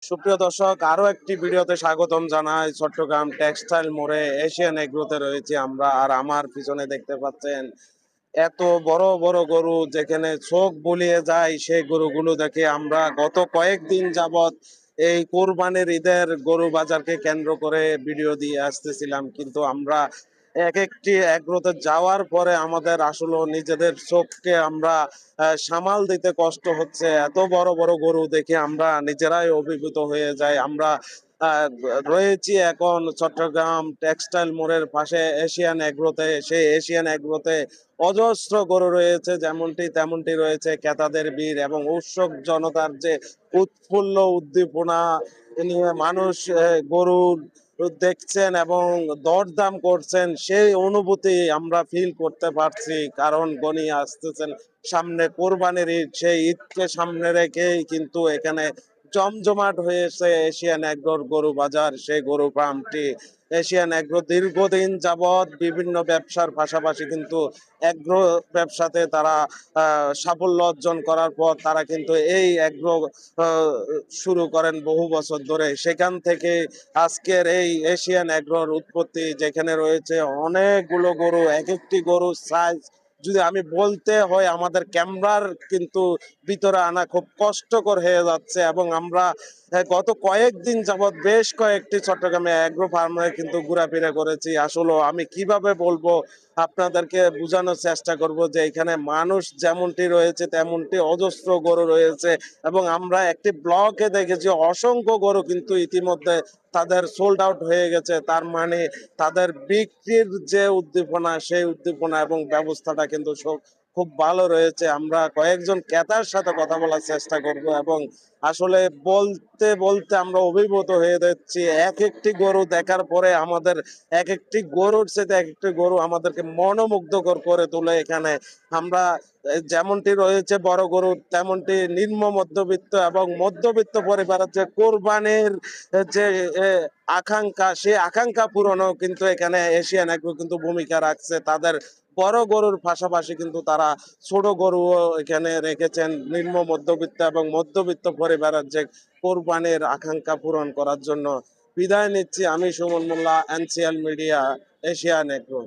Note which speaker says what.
Speaker 1: সুপ্রিয় দর্শক, আরো একটি ভিডিওতে স্বাগতম জানাই। চট্টগ্রাম টেক্সটাইল মোড়ে এশিয়ান এগ্রোতে রয়েছে আমরা। আর আমার পিছনে দেখতে পাচ্ছেন এত বড় বড় গরু, যেখানে চোখ বুলিয়ে যায় সেই গরুগুলো দেখে আমরা গত কয়েকদিন যাবত এই কোরবানির ঈদের গরু বাজারকে কেন্দ্র করে ভিডিও দিয়ে আসতেছিলাম, কিন্তু আমরা এক একটি এগ্রোতে যাওয়ার পরে আমাদের আসলে নিজেদের চোখকে আমরা সামাল দিতে কষ্ট হচ্ছে। এত বড় বড় গরু দেখে আমরা নিজেরাই অভিভূত হয়ে যাই। আমরা আহ, রয়েছি এখন চট্টগ্রাম টেক্সটাইল মোড়ের পাশে এশিয়ান এগ্রোতে। সেই এশিয়ান এগ্রোতে অজস্র গরু রয়েছে, যেমনটি তেমনটি রয়েছে ক্রেতাদের ভিড় এবং উৎসুক জনতার যে উৎফুল্ল উদ্দীপনা নিয়ে মানুষ গরু দেখছেন এবং দরদাম করছেন, সেই অনুভূতি আমরা ফিল করতে পারছি। কারণ গনিয়ে আসতেছেন সামনে কোরবানির ঈদ, সেই ঈদকে সামনে রেখেই কিন্তু এখানে জমজমাট হয়েছে এশিয়ান এগ্রোর গরু বাজার। সেই গরু ফার্মটি এশিয়ান এগ্রো দীর্ঘদিন যাবৎ বিভিন্ন ব্যবসার পাশাপাশি কিন্তু এগ্রো ব্যবসাতে তারা সাফল্য অর্জন করার পর তারা কিন্তু এই এগ্রো শুরু করেন বহু বছর ধরে। সেখান থেকে আজকের এই এশিয়ান এগ্রোর উৎপত্তি, যেখানে রয়েছে অনেকগুলো গরু। এক একটি গরুর সাইজ যদি আমি বলতে হয়, আমাদের ক্যামেরার কিন্তু ভিতরে আনা খুব কষ্টকর হয়ে যাচ্ছে। এবং আমরা গত কয়েকদিন যাবৎ বেশ কয়েকটি চট্টগ্রামে অ্যাগ্রো ফার্মে কিন্তু ঘোরাফেরা করেছি। আসলে আমি কিভাবে বলবো, আপনাদেরকে বোঝানোর চেষ্টা করব যে এখানে মানুষ যেমনটি রয়েছে তেমনটি অজস্র গরু রয়েছে। এবং আমরা একটি ব্লকে দেখেছি অসংখ্য গরু কিন্তু ইতিমধ্যে তাদের সোল্ড আউট হয়ে গেছে। তার মানে তাদের বিক্রির যে উদ্দীপনা, সেই উদ্দীপনা এবং ব্যবস্থাটা কিন্তু খুব ভালো রয়েছে। আমরা কয়েকজন ক্রেতার সাথে কথা বলার চেষ্টা করব এবং আসলে বলতে বলতে আমরা অভিভূত হয়ে যাচ্ছি। এক একটি গরু দেখার পরে আমাদের এক একটি গরুর সাথে এক একটি গরু আমাদেরকে মনোমুগ্ধকর করে তোলে। এখানে আমরা যেমনটি রয়েছে বড় গরু, তেমনটি নিম্ন মধ্যবিত্ত এবং মধ্যবিত্ত পরিবারের যে কোরবানির যে আকাঙ্ক্ষা, সেই আকাঙ্ক্ষা পূরণও কিন্তু এখানে এশিয়ান এগ্রো কিন্তু ভূমিকা রাখছে। তাদের বড় গরুর পাশাপাশি কিন্তু তারা ছোট গরুও এখানে রেখেছেন নিম্ন মধ্যবিত্ত এবং মধ্যবিত্ত পরিবারের যে কোরবানির আকাঙ্ক্ষা পূরণ করার জন্য। বিদায় নিচ্ছি আমি সুমন মোল্লা, এনসিএল মিডিয়া, এশিয়ান এগ্রো।